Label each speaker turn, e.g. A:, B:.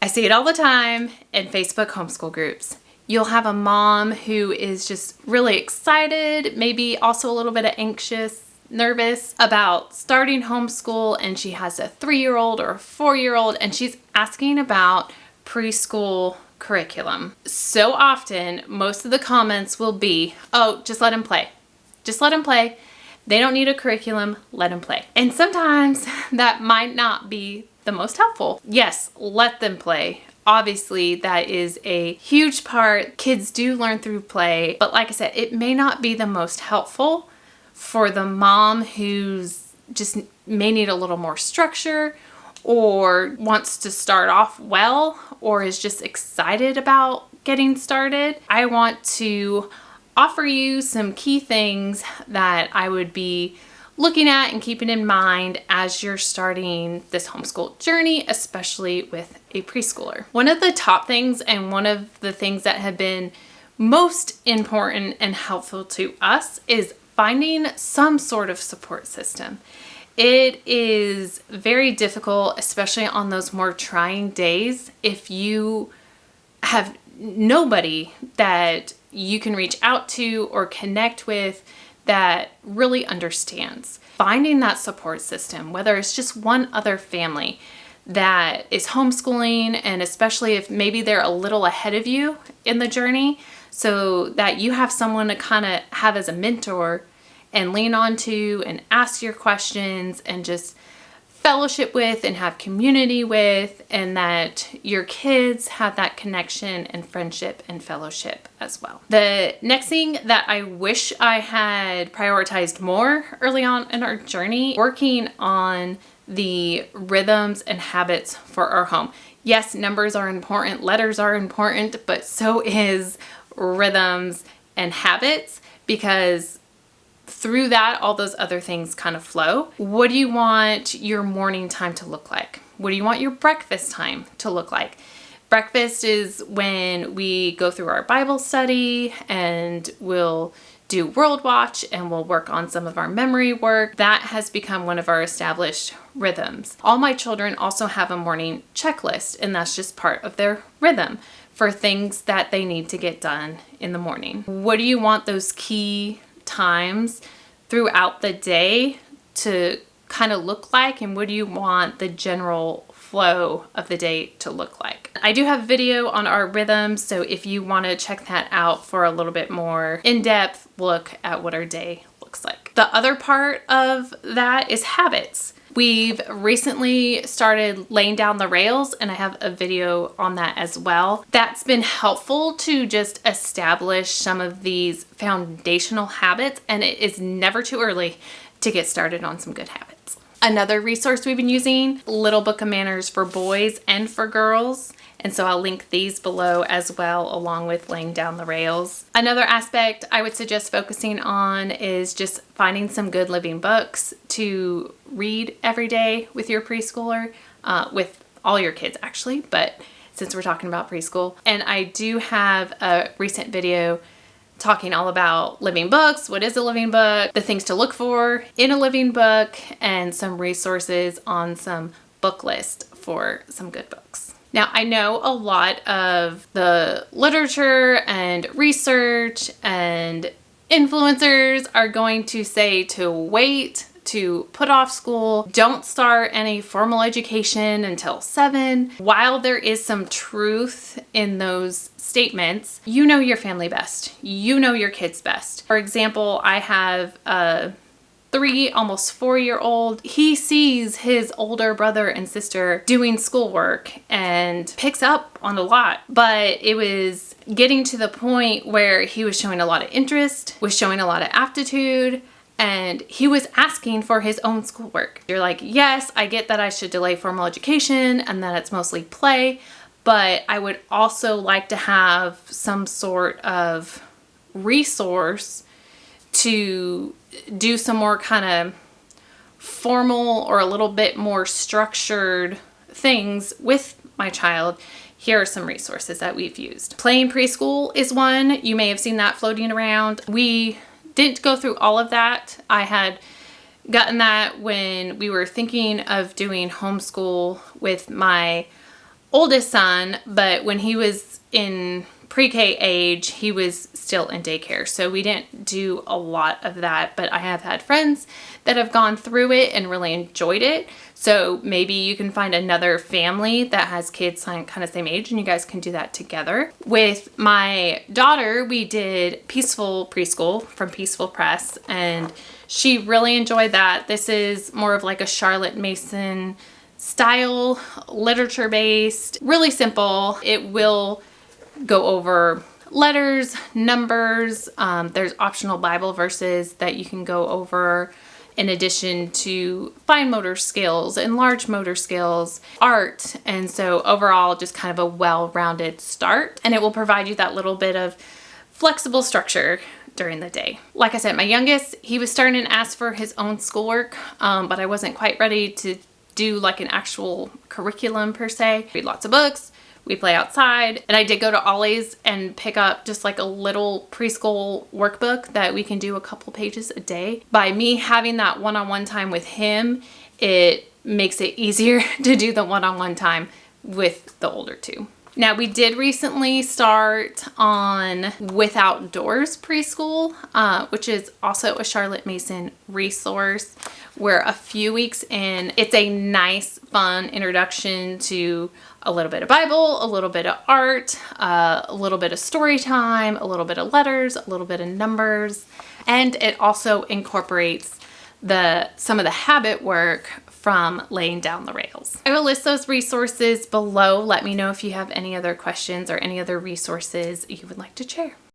A: I see it all the time in Facebook homeschool groups. You'll have a mom who is just really excited, maybe also a little bit of anxious, nervous about starting homeschool, and she has a 3-year-old or a 4-year-old, and she's asking about preschool curriculum. So often, most of the comments will be, oh, just let him play. Just let him play. They don't need a curriculum, let them play. And sometimes that might not be the most helpful. Yes, let them play. Obviously, that is a huge part. Kids do learn through play, but like I said, it may not be the most helpful for the mom who's just may need a little more structure or wants to start off well or is just excited about getting started. I want to offer you some key things that I would be looking at and keeping in mind as you're starting this homeschool journey, especially with a preschooler. One of the top things and one of the things that have been most important and helpful to us is finding some sort of support system. It is very difficult, especially on those more trying days, if you have nobody that you can reach out to or connect with that really understands. Finding that support system, whether it's just one other family that is homeschooling, and especially if maybe they're a little ahead of you in the journey, so that you have someone to kind of have as a mentor and lean on to and ask your questions and just fellowship with and have community with, and that your kids have that connection and friendship and fellowship as well. The next thing that I wish I had prioritized more early on in our journey, working on the rhythms and habits for our home. Yes, numbers are important, letters are important, but so is rhythms and habits, because through that, all those other things kind of flow. What do you want your morning time to look like? What do you want your breakfast time to look like? Breakfast is when we go through our Bible study and we'll do World Watch and we'll work on some of our memory work. That has become one of our established rhythms. All my children also have a morning checklist, and that's just part of their rhythm for things that they need to get done in the morning. What do you want those key times throughout the day to kind of look like, and what do you want the general flow of the day to look like? I do have a video on our rhythms, so if you want to check that out for a little bit more in-depth look at what our day looks like. The other part of that is habits. We've recently started laying down the rails, and I have a video on that as well. That's been helpful to just establish some of these foundational habits, and it is never too early to get started on some good habits. Another resource we've been using, Little Book of Manners for boys and for girls. And so I'll link these below as well, along with laying down the rails. Another aspect I would suggest focusing on is just finding some good living books to read every day with your preschooler, with all your kids actually, but since we're talking about preschool. And I do have a recent video talking all about living books, what is a living book, the things to look for in a living book, and some resources on some book list for some good books. Now, I know a lot of the literature and research and influencers are going to say to wait, to put off school, don't start any formal education until 7. While there is some truth in those statements, you know your family best. You know your kids best. For example, I have a 3, almost 4-year-old. He sees his older brother and sister doing schoolwork and picks up on a lot, but it was getting to the point where he was showing a lot of interest, was showing a lot of aptitude, and he was asking for his own schoolwork. You're like, yes, I get that I should delay formal education and that it's mostly play, but I would also like to have some sort of resource to do some more kind of formal or a little bit more structured things with my child. Here are some resources that we've used. Playing Preschool is one. You may have seen that floating around. We didn't go through all of that. I had gotten that when we were thinking of doing homeschool with my oldest son, but when he was in pre-K age, he was still in daycare. So we didn't do a lot of that, but I have had friends that have gone through it and really enjoyed it. So maybe you can find another family that has kids kind of same age and you guys can do that together. With my daughter, we did Peaceful Preschool from Peaceful Press, and she really enjoyed that. This is more of like a Charlotte Mason style, literature based, really simple. It will go over letters, numbers. There's optional Bible verses that you can go over in addition to fine motor skills and large motor skills, art. And so overall, just kind of a well-rounded start. And it will provide you that little bit of flexible structure during the day. Like I said, my youngest, he was starting to ask for his own schoolwork, but I wasn't quite ready to do like an actual curriculum per se. Read lots of books. We play outside, and I did go to Ollie's and pick up just like a little preschool workbook that we can do a couple pages a day. By me having that one-on-one time with him, it makes it easier to do the one-on-one time with the older two. Now, we did recently start on With Outdoors Preschool, which is also a Charlotte Mason resource. We're a few weeks in. It's a nice, fun introduction to a little bit of Bible, a little bit of art, a little bit of story time, a little bit of letters, a little bit of numbers, and it also incorporates some of the habit work from laying down the rails. I will list those resources below. Let me know if you have any other questions or any other resources you would like to share.